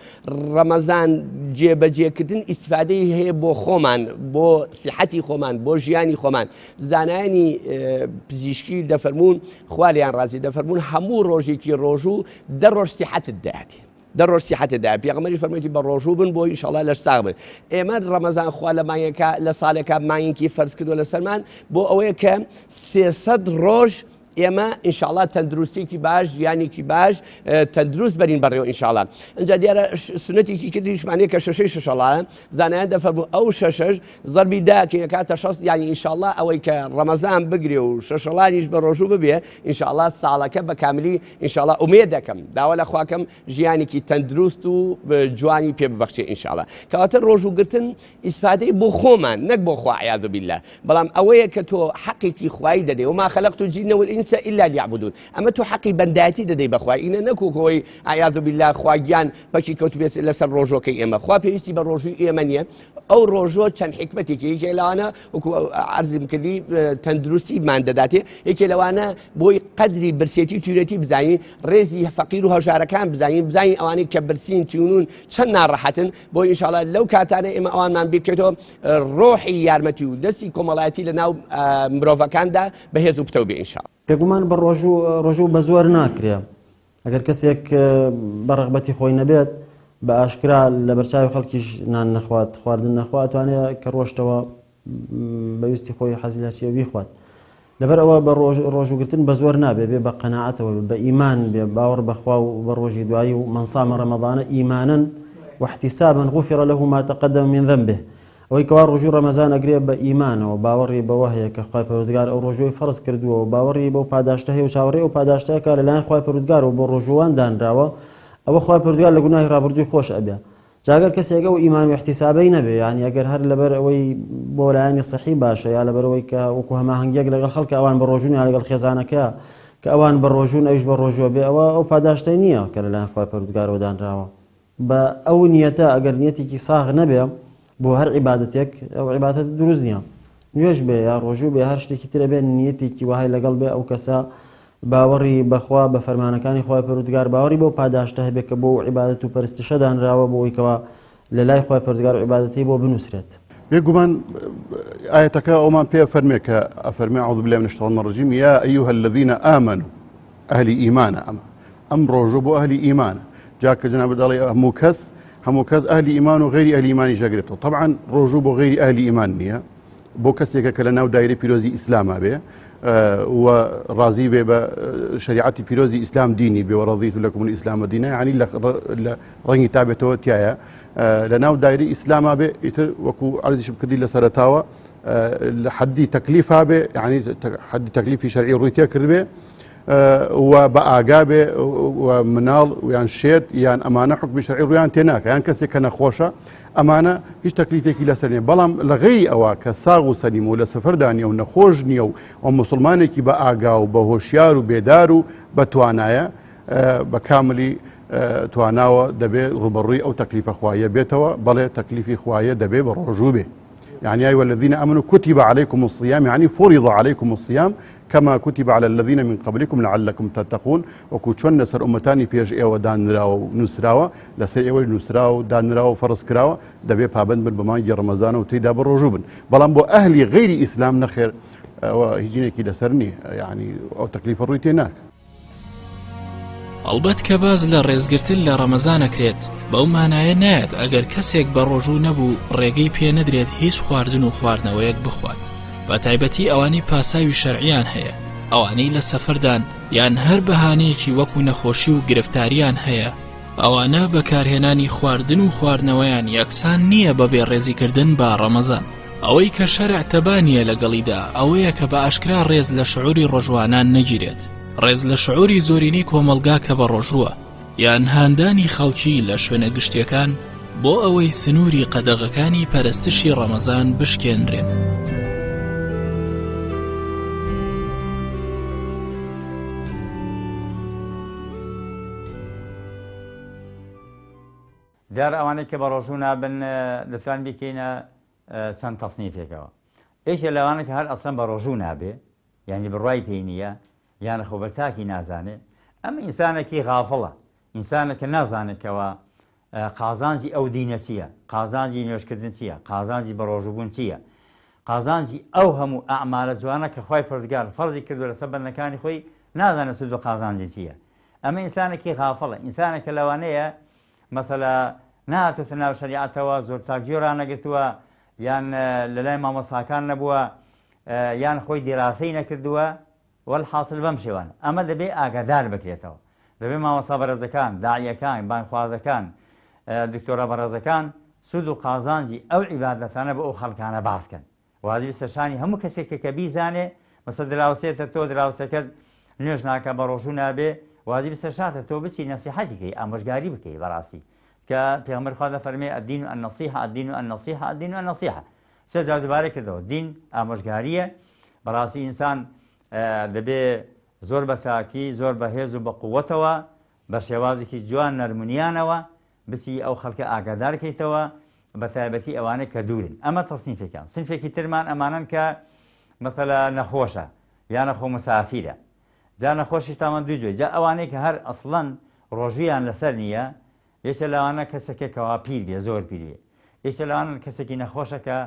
ڕەمەزان جێبەجێکردن ئیسفادەی هەیە بۆ خۆمان بۆ سیحەتی خۆمان بۆ ژیانی خۆمان. زانایانی پزیشکی دەفەرمون خوا لێیان ڕازی دەفەرمون هەموو ڕۆژێکی ڕۆژوو دە ڕۆژ سیحەتت دەهاتێ دەڕۆژ سیحەتەدا پێغەمبەری فەرموویەتی بە ڕۆژوو بن بۆ ئینشەڵڵا لەش ساغ بن. ئێمە ڕەمەزان خوا لە مانگێکە لە ساڵێکە مانگێکی فەرز کردووە لەسەرمان بۆ ئەوەیە کە 300 ڕۆژ ئێمە ئینشاءڵڵا تەندروستێکی باش ژیانێکی باش تەندروست بەرین بەڕێوە ئینشاءڵڵا. ئەجا دیارە سنەتێکی کردیشمانەیە کە شەشەی شەشەڵایە زانایان دەفەرموو ئەو شەشەش زەربی داکە کاتە شەست یانی ئینشاءڵڵا ئەوەی کە ڕەمەزان بگرێ و شەشەڵانیش بە ڕۆژوو ببێ ئینشاءڵڵا ساڵەکە بە کاملی ئینشاءڵڵا ئومێد دەکەم داوا لە خواکەم ژیانێکی تەندروست و جوانی پێ ببەخشێ ئینشاءڵڵا. کەواتە ڕۆژوگرتن ئیسفادەی بۆ خۆمان نەک بۆ خوا عیاذ بالله، بەڵام ئەوەیە کە تۆ حەقێکی خوای دەدەی وما خەلەقت الجن والإنس إلا ليعبدون. ئەمە تۆ حەقی بەندایەتی دەدەی بەخوای، ئینە نەکوکەوەی عیاذ بالله خواگیان پەکی کەوت بێت لەسەر ڕۆژۆکەی ئێمە. خوا پێویستی بە ڕۆژووی ئێمە نییە. ئەو ڕۆژۆ چەند حکمەتێکی یەکێ لەوانە وەکو عەرزم کردی تەندروستیمان دەداتێ، یەکێ لەوانە بۆی قەدری برسێتی و توێتی بزانین، ڕێزی فەقیر و هەژارەکان بزانین ئەوانەی کە برسین تیونون چەند ناڕەحەتن، بۆ ئینشاءڵڵا لەو کاتانە ئێمە ئەوانمان بیرکەوێتەوە ڕۆحی یارمەتی و دەستی کۆمەڵایەتی لە ناو مرۆڤەکاندا بەهێز و پتە بێ ئینشاءڵڵا. پێگومان بە ڕۆژوو بە زۆر ناکرێ. ئەگەر کەسێک بە ڕغبەتی خۆی نەبێت بە ئاشکرا لە بەرچاوی خەڵکیش نان نەخوات خواردن نەخوات توانێت کە ڕۆشتەوە بەویستی خۆی حەزی لە چیە بیخوات. لەبەر ئەوە بە ڕۆژوگرتن بە زۆر نابێ، بێ بە قەناعەتەوە بە ئیمان بێ، باوەڕ بەخوا و بە ڕۆژی دوایی و من صام رمضان إيمانا واحتسابا غفر له ما تقدم من ذنبه. ئەوەی کەوا ڕۆژوی ڕەمەزان ئەگرێ بە ئیمانەوە باوەڕی بەوە هەیە کە خوای پەروەردگار ئەو ڕۆژوی فەرز کردووە و باوەڕی بەو پاداشتە هەیە و چاوەڕێ و پاداشتەیە کە لەلایەن خوای پەروەردگارەوە بۆ ڕۆژوان دانراوە، ئەوە خوای پەروەردگار لە گوناهی ڕابردووی خۆش ئەبێ. جاگەر کەسێک ئەو ئیمان و احتیسابەی نەبێ، یعنی ئەگەر هەر لەبەر ئەوەی بۆ لایەنی صحی باشە یا لەبەر ئەوەی کە وەکو هەماهەنگیەک لەگەڵ خەڵکە ئەوان بە ڕۆژوون یا لەگەڵ خێزانەکە کە ئەوان بە ڕۆژوون ئەویش بە ڕۆژوە بێ، ئەوە ئەو پاداشتەی نییە کە لەلایەن خوای پەروەردگارەوە دانراوە. بە ئەو نیەتە ئەگەر نیەتێکی ساغ نەبێ بۆ هەر عیبادەتێک، ئەو عیبادەت دروست نییە. نوێژ بێ یا ڕۆژوو بێ هەر شتێکی ترە بێ نیەتێکی وهای لەگەڵ بێ، ئەو کەسە باوەڕی بەخوا بە فەرمانەکانی خوای پەروەردگار باوەڕی بۆ پاداشتە هەبێ کە بۆ عیبادەت و پەرستشە دانراوە بۆ ئەوەی لە لای خوای پەروەردگار عیبادەتی بۆ بنووسرێت. بێگومان ئاەتەکە ئەومان پێ فەرمێ کە ئەفەرمێ ئەعوذ بالله من الشیطان الرجیم یا ئەیها الذین آمنوا ئەهلی ئیمانە ئەم ڕۆژوو بۆ ئەهلی ئیمانە. جاکە جەناب دەڵێ هەموو کەس ئەهلی ئیمان و غەیری ئەهلی ئیمانی ژەگرێتەوە. طبعا ڕۆژوو بۆ غەیری ئەهلی ئیمان نییە، بۆ کەسێکە کە لە ناو دایرەی پیرۆزی ئیسلامە بێ و ڕازی بێ بە شریعەتی پیرۆزی ئیسلام دینی بێ و ڕەضیت لەکم الئیسلام دینە، یعنی لە ڕەنگی تابێتەوە تایە لە ناو دایرەی ئیسلاما بێ. ئیتر وەکو عەرزیشم کردی لە سەرەتاوە لە حەدی تەکلیفا بێ، یعنی حەدی تەکلیفی شەرعی ڕووی تێ کرد بێ و بە ئاگا بێ و مناڵ یان شێت یان ئەمانە حکمی شەرعی ڕوویان تێ ناکە، یان کەسێک کە نەخۆشە ئەمانە هیچ تەکلیفێکی لەسەر نیە. بەڵام لە غەیری ئەوە کە ساغ و سەلیم و لە سەفەردا نیە و نەخۆش نییە و مسلمانێکی بە ئاگا و بە هۆشیار و بێدار و بە توانایە بە کاملی تواناوە دەبێت ڕوبەڕووی ئەو تەکلیفە خوایە بێتەوە، بەڵێ تەکلیفی خوایە دەبێت بە ڕۆژوو بێ. يعني أيها الذين آمنوا كتب عليكم الصيام، يعني فرض عليكم الصيام كما كتب على الذين من قبلكم لعلكم تتقون. وكوتشون نسر أمتاني بيج إيوة دانراو نسراوة لسي إيوة نسراو دانراو فرس كراوة دبي بابند بالبمانجي رمضان وتيدا بالرجوبن. بلان بو أهلي غير إسلام نخير وهيجيني كده سرني يعني أو تكليف الرويتيناك. ئەڵبەت کە باز لە ڕێزگرتن لە ڕەمەزانەکرێت بەو مانایە نایەت ئەگەر کەسێک بە ڕۆژوو نەبوو ڕێگەی پێ نەدرێت هیچ خواردن و خواردنەوەیەک بخوات، بە تایبەتی ئەوانەی پاساوی شەرعیان هەیە، ئەوانەی لە سەفەردان یان هەر بەهانەیەکی وەکو نەخۆشی و گرفتاریان هەیە، ئەوانە بەکارهێنانی خواردن و خواردنەوەیان یەکسان نییە بەبێ ڕێزیکردن بە ڕەمەزان. ئەوەی کە شەرع تەبانیە لەگەڵیدا ئەوەیە کە بە ئاشکرا ڕێز لە شعوری ڕۆژوانان نەگیرێت، ڕێز لە شعوری زۆرینەی کۆمەلگا کە بە ڕۆژووە یان هاندانی خەڵکی لە شوێنە گشتیەکان بۆ ئەوەی سنووری قەدەغەکانی پەرستشی ڕەمەزان بشکێنرێن. دار ئەوانەی کە بە ڕۆژوو نابن دەتوان بکەینە چەند تەصنیفێکەوە. ئێشە لەوانە کە هەر ئەسڵەن بە ڕۆژوو نابێ، یعنی بڕوای پێی نییە یان خۆبەرچاکی نازانێت، ئەم ئینسانێکی غافڵە، ئینسانێکە نازانێتەوە قازانجی ئەو دینە چییە، قازانجی نوێژکردن چییە، قازانجی بە ڕۆژووبوون چییە، قازانجی ئەو هەموو ئەعمالە جوانە کە خوای پەروەردگار فەرزی کردووە لەسەر بەندەکانی خۆی نازانێت سود و قازانجی چییە. ئەمە ئینسانێکی غافڵە، ئینسانێکە لەوانەیە مەسەلا نهاتوتە ناو شەریعەتەوە، زۆر چاکجێ ڕانەگرتووە، یان لەلای مامۆستاکان نەبووە، یان خۆی دیراسەی نەکردووە، والحاصل بەم شێوانە ئەمە دەبێ ئاگادار بکرێتەوە دەبێ مامۆستا بەڕێزەکان داعیەکان بانخوازەکان دکتۆرە بەڕێزەکان سود و قازانجی ئەو عیبادەتانە بە ئەو خەڵکانە باسکەن واجبی سەرشانی هەموو کەسێک کە بیزانێ مەسە دراوسێتە تۆ دراوسەکەت نوێژ ناکە بە ڕۆژوو نابێ واجبی سەرشاتە تۆ بچی نەسیحەتیکەی ئامۆژگاری بکەی بەڕاستی کە پێغەمبەر خوا دەفەرمێ الدین النصیحة الدین النصیحة الدین النصیحة سێ جار دووبارە کردەوە دین ئامۆژگاریە بەڕاستی ئینسان دەبێ زۆر بە چاکی زۆر بەهێز و بە قووەتەوە بە شێوازێکی جوان نەرمونیانەوە بچی ئەو خەڵکە ئاگادارکەیتەوە بە تایبەتی ئەوانەی کە دوورن ئەمە تەصنیفێکان سنفێکی ترمان ئەمانن کە مەسەلا نەخۆشە یان نەخۆ مسافیرە جا نەخۆشی تاوان دوو جۆی جا ئەوانەی کە هەر ئەسڵەن ڕۆژیان لەسەر نییە یەکێ لەوانە کەسێکێکەوە پیر بێ زۆر پیر بێ یەکێ لەوانە کەسێکی نەخۆشەکە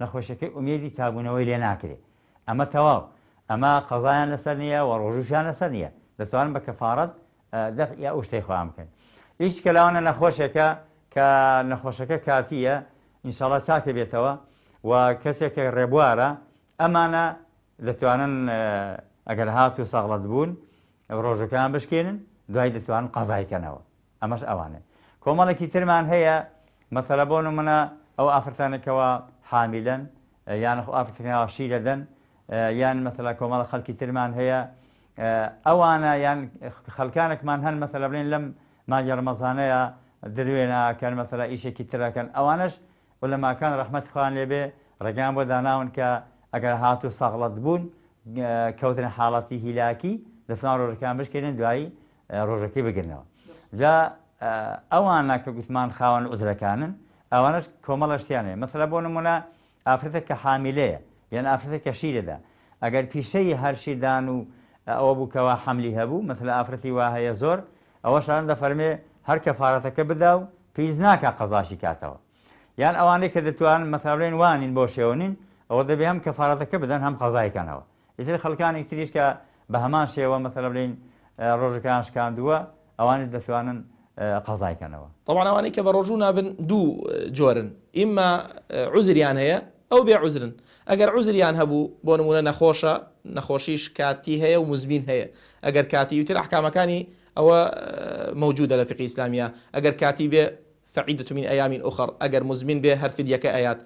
نەخۆشەکەی ئومێدی چابوونەوەی لێ ناکرێت ئەمە تەواو ئەمە قەزایان لەسەر نییە و ڕۆژوشیان لەسەر نییە دەتوانن بە کەفارەت دەفعی ئەو شتەی خۆیان بکەن هیچ کە لەوانە نەخۆشێکە کە نەخۆشەکە کاتیە ئینشاڵڵا چاکە بێتەوە و کەسێکە ڕێبوارە ئەمانە دەتوانن ئەگەر هات و سەغڵەت بوون ڕۆژەکان بشکێنن دوای دەتوانن قەزایکەنەوە ئەمەش ئەوانێ کۆمەڵێکی ترمان هەیە مەسەلە بۆ نمونە ئەو ئافرەتانێکەوە حامیلەن یان ئافرەتەکانەوە شیرە دەن یان مەسەلا کۆمەڵە خەڵکی ترمان هەیە ئەوانە یان خەڵکانێکمان هەن مەسەلا بڵێن لەم مانگی ڕەمەزانەیە دروێنەکەن مەسەلا ئیشێکی ترەکەن ئەوانش وەلەماکان ڕەحمەتی خوان لێبێ ڕێگان بۆ داناون کە ئەگەر هات و سەغڵەت بوون کەوتن حاڵەتی هیلاکی دەتوان ڕۆژەکان بشکێنن دوایی ڕۆژەکەی بگرنەوە جا ئەوانە کە گوتمان خاوەن عوزرەکانن ئەوانش کۆمەڵە شتیانێ مەسەلا بۆ نمونە ئافرەتێک کە حامیلەیە یان ئافرەتێک کە شیرەدا ئەگەر پیشەی هەر شیردان و ئەوە بووکەوە حەملی هەبوو مەسەلا ئافرەتی وا هەیە زۆر ئەوە شان دەفەرمێ هەر کەفارەتەکە بدا و پێویست ناکە قەزاشی کاتەوە یان ئەوانەی کە دەتوانن مەسەلا بڵێن وانین بۆ شێوەنین ئەوە دەبێ هەم کەفارەتەکە بدەن هەم قەزایکەنەوە ئیتر خەڵکانی تریش کە بە هەمان شێوە مەسەلا بڵێن ڕۆژەکان شکاندووە ئەوانش دەتوانن قەزایکەنەوە طبعا ئەوانەی کە بە ڕۆژوو نابن دوو جۆرن ئیمما عوزریان هەیە ئەو بێ عوزرن ئەگەر عوزریان هەبوو بۆ نمونە نەخۆشە نەخۆشیش کاتی هەیە و مزمین هەیە ئەگەر کاتی وتر ئەحکامەکانی ئەوە موجودە لە فقی ئیسلامیە ئەگەر کاتی بێ فعیدة من أيام أخر ئەگەر مزمین بێ هەر فیدیەکە ئەیات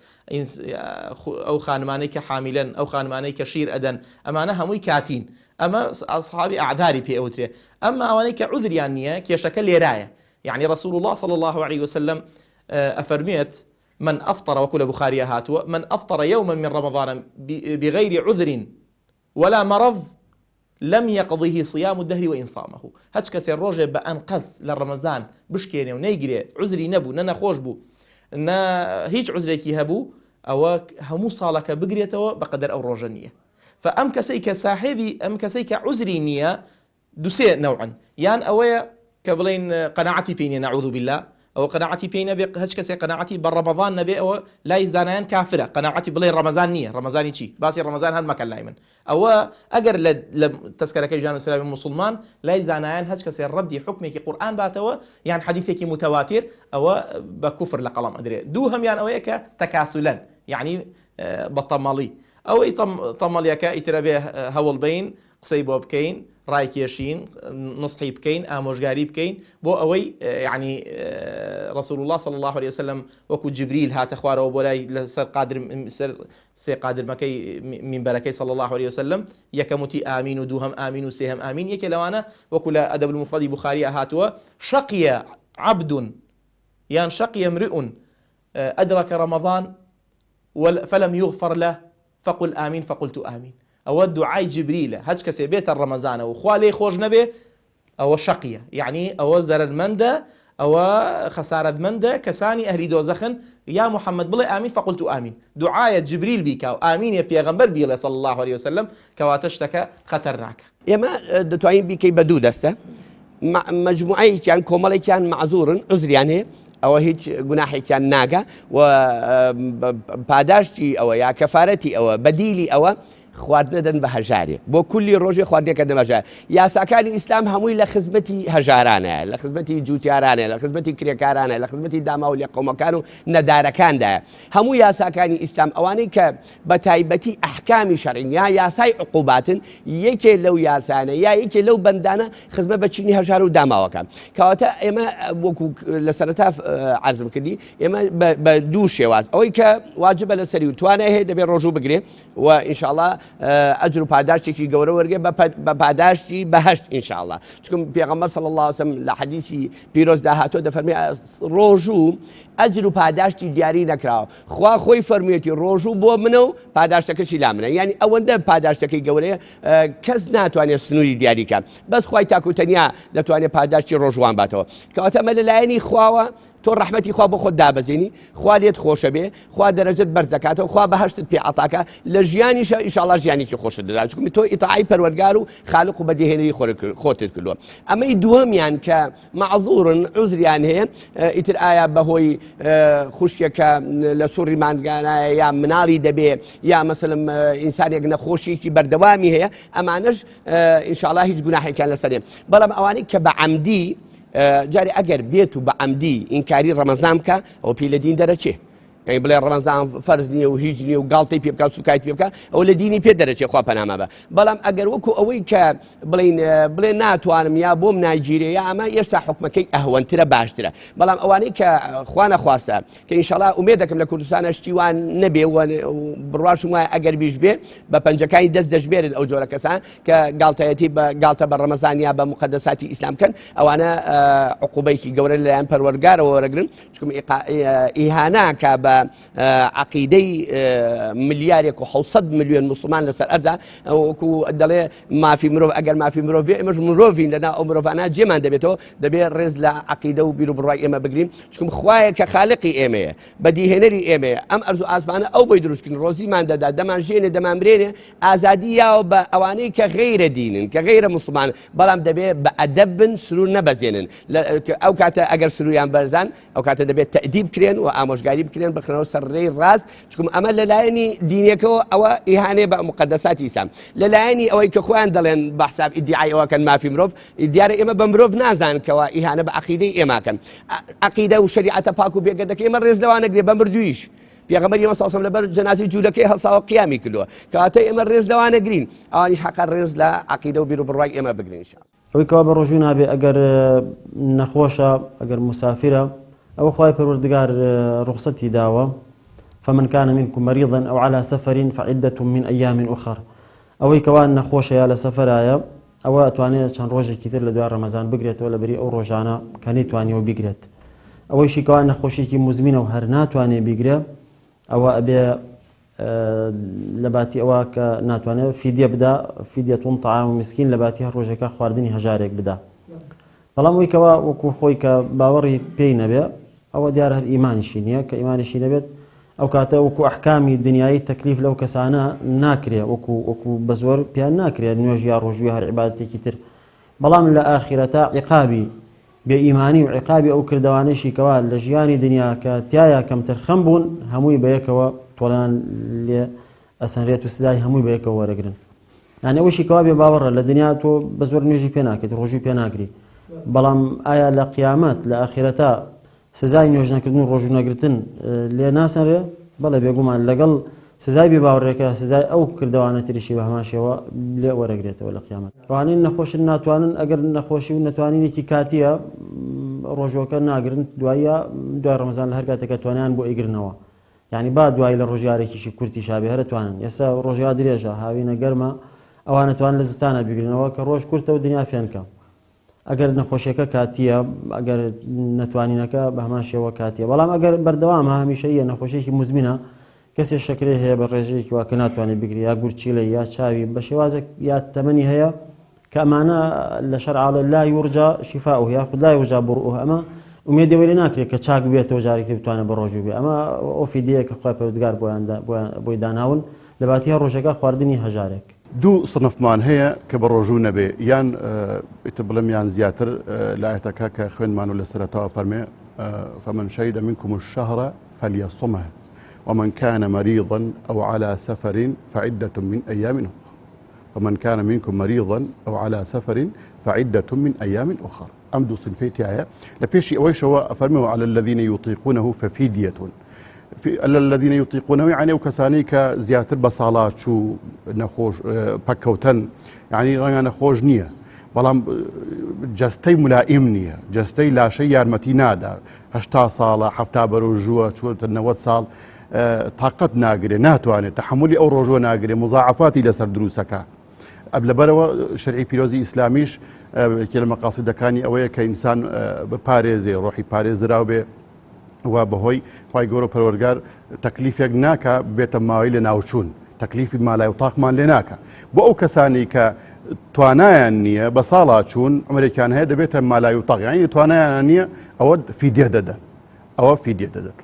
ئەو خانمانەی کە حامیلەن ئەو خانمانەی کە شیر ئەدەن ئەمانە هەمووی کاتین ئەمە ئەصحابی ئەعذاری پێ ئەوترێ ئەمما ئەوانەی کە عوزریان نییە کێشەکە لێرایە يعني رسول الله صلى الله عليه وسلم أفرميت من أفطر وكل بخاري هاتوا من أفطر يوما من رمضان بغير عذر ولا مرض لم يقضه صيام الدهر وإن صامه هەچ کەسێ ڕۆژێ بە ئەنقەس لە ڕەمەزان بشکێنێ و نەیگرێ عوزری نەبوو نەخۆش بوو هیچ عوزرێکی هەبوو ئەوە هەموو ساڵەکە بگرێتەوە بەقەدەر ئەو ڕۆژە نییە فەئەم کەسەی کە ساحێبی ئەم کەسەی کە عوزری نییە دووسێ نەوعن یان ئەوەیە کە بڵێن قەناعەتی پێی نییە نەعوذ بالله ئەو قەناعەتی پێی نەبێ هەچ کەسێک قەناعەتی بە ڕەمەزان نەبێ ئەوە لای زانایان کافرە قەناعەتی بڵێ ڕەمەزان نییە ڕەمەزانی چی باسی ڕەمەزان هەر مەکە لای من ئەوە ئەگەر لە تەسکەرەکەی ژان و سلامی موسڵمان لای زانایان هەچ کەسێ ڕەدی حکمێکی قورئان باتەوە یان حەدیثێکی متەواتر ئەوە بە کوفر لە قەڵەم ئەدرێ دوو هەمیان ئەوەیە کە تەکاسولەن یعنی بە تەمەڵی ئەوەی تەمەڵیەکە ئیترە بێ هەوڵ بین قسەی بۆ بکەین ڕایکێشین نصحی بکەین ئامۆژگاری بکەین بۆ ئەوەی یعنی رسول الله صلى الله عليه وسلم وەکو جبریل هاتە خوارەوە بۆ لای لەسەر سێ قادرمەکەی منبەرەکەی صلى الله عليه وسلم یەکەم وتی ئامین و دووهەم ئامین و سێهەم ئامین یەکێ لەوانە وەکو لە ئەدەب المفرەدی بوخاریە هاتووە شەقیە عەبد یان شەقیە امرئ أدرك رمضان فلم يغفر له فقل آمين فقلت آمين ئەوە دوعای جبریلە هەچ کەسێ بێتە ڕەمەزانە و خوا لێی خۆش نەبێ ئەوە شەقیە یعنی ئەوە زەرمەندە ئەوە خەسارەتمەندە کەسانی ئەهلی دۆزەخن یا محەممەد بڵێ ئامین فقلت ئامین دوعایە جبریل بیکا و ئامینێ پێغەمبەر بیڵێ صلی الله عليه وسلم کەواتە شتەکە خەتەرناکە ئێمە دەتوانین بیکەی بە دوو دەستە مەجموعەیەکیان کۆمەڵێکیان معزورن عوزریان هەیە ئەوە هیچ گوناحێکیان ناگە و پاداشتی ئەوە یا کەفارەتی ئەوە بەدیلی ئەوە خواردنەدەن بە هەژارێک بۆ کولی ڕۆژێ خواردنێکە دەمەژار یاساکانی ئیسلام هەمووی لە خزمەتی هەژارانە لە خزمەتی جووتیارانە لە خزمەتی کرێکارانە لە خزمەتی داما و لە قەومەکان و نەدارەکاندایە هەموو یاساکانی ئیسلام ئەوانەی کە بە تایبەتی ئەحکامی شەرعین یا یاسای عقوباتن یەکێ لەو یاسانە یا یەکێ لەو بەندانە خزمەت بە چینی هەژار و داماوەکان کەواتە ئێمە وەکو لە سەرەتا عەرزم کردی ئێمە بە دوو شێواز ئەوەی کە واجبە لەسەری و توانای هەیە دەبێت ڕۆژوو بگرێت و ئینشاءڵڵا ئەجر و پاداشتێکی گەورە وەرگێ بە پاداشتی بەهەشت ئینشاءڵڵا چونکە پێغەمبەر صلی الله علیه وسلم لە حەدیثی پیرۆز داهاتۆ دەفەرمێ ڕۆژوو ئەجر و پاداشتی دیاری نەکراوە خوا خۆی فەرموویەتی ڕۆژوو بۆ منە و پاداشتەکەشی لا منە یعنی ئەوەندە پاداشتەکەی گەورەیە کەس ناتوانێت سنووری دیاریکە بەس خوای تاکوتەنیا دەتوانێت پاداشتی ڕۆژوان باتەوە کەواتە ئەمە لەلایەنی خواوە تۆ ڕەحمەتی خوا بۆ خۆت دابەزێنی خوا لێت خۆشە بێ خوا دەرەجەت بەرز دەکاتەوە خوا بەهەشتت پێ عەتاکە لە ژیانیشە ئینشاءڵڵا ژیانێکی خۆشت دەدات چونکە تۆ ئیتاعی پەروەردگار و خالق و بەدیهێنەری خۆتت کردووە ئەمەی دووەمیان کە مەعذوورن عوزریان هەیە ئیتر ئایا بەهۆی خوشکێکە لە سوڕی مانگانایە یا مناڵی دەبێ یا مەسەلەن ئینسانێک نەخۆشیێکی بەردەوامی هەیە ئەمانەش ئینشاءڵڵا هیچ گوناحێکیان لەسەر نێ بەڵام ئەوانەی کە بە عەمدی جاري أجر بيتو بعمدي إنكاري رمضان كا أو بيلا دين درجة يعني بلا رمضان فرزني وهيجني وقالتي بيبكا وسكايت بيبكا أو لديني بيدرجة خوا بنامه با بلام أجر وكو أويك بلين ناتوانم يا بوم نيجيريا أما يشتى حكمك أهون ترى باش ترى بلام أوانيك خوانا خواسته كإن شاء الله أميدكم لكردستان اشتوان نبي وبرواش ما أجر بيجبه ببنجكاي دز جبير أو جورا كسان كقالتي قالت بالرمضان يا بمقدسات الإسلام كان أو أنا عقوبيك جورا اللي أمبر ورجار ورجرن شكم إهانة كاب عقيدي مليارك وحوصد مليون مسلمان لسر أرزا وكو الدليل ما في مروف أجر ما في مروف مش مروفين لنا أو مروف أنا جمان دبيتو دبي رز لعقيدة وبيرو بالرأي إما بجرين شكم خوايا كخالقي إما بدي هنري إما أم أرزو أسبانة أو بيدرس كن روزي ما عند دمان جين دمان برينة أزادية وأواني كغير دين كغير مسلمان بلام دبي بأدب سرور نبزينن أو كاتا أجر سروريان برزان أو كاتا دبي تأديب كرين وأمش قريب كرين بخنو سري الراس شكم أمل للايني دينيكو أو إهانة بمقدسات الإسلام للايني أو كخوان دلن بحساب ادعاء أو كان ما في مروف ادعاء إما بمروف نازان كوا إهانة بعقيدة إما كان عقيدة وشريعة باكو بيقدك إما الرز لو أنا قريب بمردويش پیغمبر ما صلی الله علیه و سلم لبر جنازه جولکه هلسا قیامی کلوه کاته امر رز لوانه گرین آنیش حق الرز لا عقیده و بیرو برای اما بگرین ان شاء الله. وی که بروجونا به اگر نخوشه اگر مسافره او خواهی پروردگار رخصتی داوه فمن كان منكم مريضا او على سفر فعدة من ايام اخر اوی که وان نخوشه یا لسفر آیا او اتوانه چند روزی کتر لدوار رمضان بگریت ولا بری او روزانه کنی توانی و بگریت اوی شی که وان نخوشی کی مزمن و هر ناتوانی بگریت أو أبي لباتي أو كناتوانه فدية بدا فدية طعام مسكين لباتي هالروجك خواردني هجارك بدا والله موي كوا وكو خوي كباوري بين بي أو ديار الإيمان شينية كإيمان شينية بيت أو كاتا وكو أحكامي الدنياي تكليف لو كسانا ناكريا وكو بزور بيان ناكريا نوجيا روجيا هالعبادة كتير والله من الآخرة عقابي بإيماني وعقابي أو كردواني شي كوا لجياني دنيا كتيايا كم ترخمبون هموي بيكوا طولان لأسنريت وسزاي هموي بيكوا ورقرن يعني أول شي كوا بيباورا لدنيا تو بزور نيجي بيناكي تروجي بيناكري بلام آية لقيامات لآخرتا سزاي نيوجنا كردون روجنا قرتن لناسنري بلا بيقوم لقل سزاي بباورك سزاي أو كردوانة تريشي بهماشي ولا ورقريته ولا قيامات وعني نخوش الناتوانن أجر نخوشي والناتوانين كي كاتيا روجوكا ناقرن دوايا دواي رمضان لهرقاتك توانيان بو إقرنوا يعني بعد دواي للرجاري كيشي كورتي شابه هرتوانن يسا رجار دريجا هاوينا قرما أوانا توان لزستانا بيقرنوا كروج كورتا ودنيا فينكا أجر نخوشيكا كاتيا أجر نتوانينكا بهماشي وكاتيا والله أجر بردوامها هميشية نخوشيكي مزمنة كسي الشكل هي بالرجيك وكناتواني بقري يا قرتشيلي يا شاوي بشوازك يا التمني هي كأمانة لشرع لا يرجى شفاؤه ياخذ لا يرجى برؤه أما وميدي ولي ناكري كتشاق بيت وجاري كتبتوانا بروجو بي أما وفي ديك أخوة بودقار بويداناون لباتيها روجكا خواردني هجارك دو صنف مان هي كبروجو نبي يان اتبلم يان زياتر لا يتكاكا خوين مانو لسرطاء فرمي فمن شهد منكم الشهر فليصمه ومن كان مريضا أو على سفر فعدة من أيام ومن كان منكم مريضا أو على سفر فعدة من أيام أخر. أمدو صنفيتي آية لبيشي أويش هو أفرمه على الذين يطيقونه ففدية. الذين يطيقونه يعني وكساني كزياتر بصالات شو نخوش بكوتن يعني رنا نخوش نية بلام جستي ملائم نية جستي لا شيء يارمتي نادا 8 ساڵە 7 بەرەوژووە چوەتە 90 ساڵ تااقەت ناگرێ ناتوانێت تحملی ئەو ڕۆژۆ ناگرێ مزاعفاتی لەسەر دروستەکە لەبەرەوە شەرعی پیرۆزی ئیسلامیش لە مەقاصدەکانی ئەوەیە کە ئینسان بپارێزێ ڕۆحی پارێزراو بێ و بەهۆی خی گەورە پەروەردگار تەکلیفێک ناکە بێتە ماوەی لە ناوچوون تەکلیفی مالای و تاقمان لێ ناکە بۆ ئەو کەسانی کە توانایان نییە بە ساڵا چوون ئەمریکان هەیە دەبێتە مالای و تاقیانی توانایان نییە ئەوە فیدیە دەدەن ئەوە فیدیە دەدەن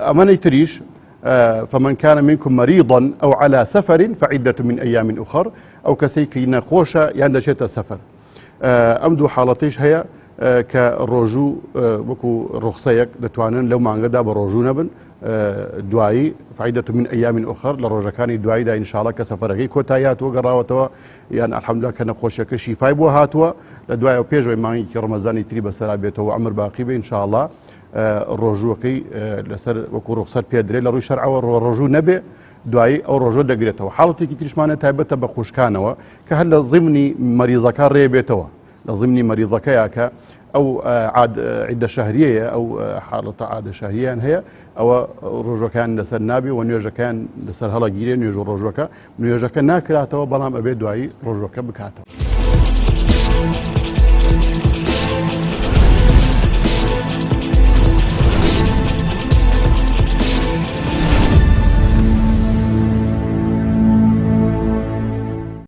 ئەمەی تریش فمن كان منكم مريضا أو على سفر فعدة من أيام أخر أو كسيكي نخوشة يندشت سفر أم دو حالتيش هي كالرجو وكو رخصيك دتوانن لو ما عنقدا بروجو نبن دوایی فعیدة من أيام أخر لروجكاني دوایی دا إن شاء الله كسفرغي كوتايات وقراوتوا يعني الحمد لله كان خوشك شفاي بو هاتوا لدوایی و پیش ویمانی که رمضانی تری بسر بیتو و عمر باقی به إن شاء الله الرجوعي لسر وكو رخصت بيدري لروي شرع والرجوع نبي دوایی او رجوع دقريتوا حالتي كي تريشمانه تايبته بخوشكانوا كهلا ضمني مريضك ريبيتوا لضمني مريضك ياك أو عدة شهرية أو حالة عادة شهرية هي أو رجوع كان لسر نابي ونيوجا كان لسر هلا جيرين نيوجو رجوعك نيوجا كان ناكراته بلام أبي دعي رجوعك بكاته.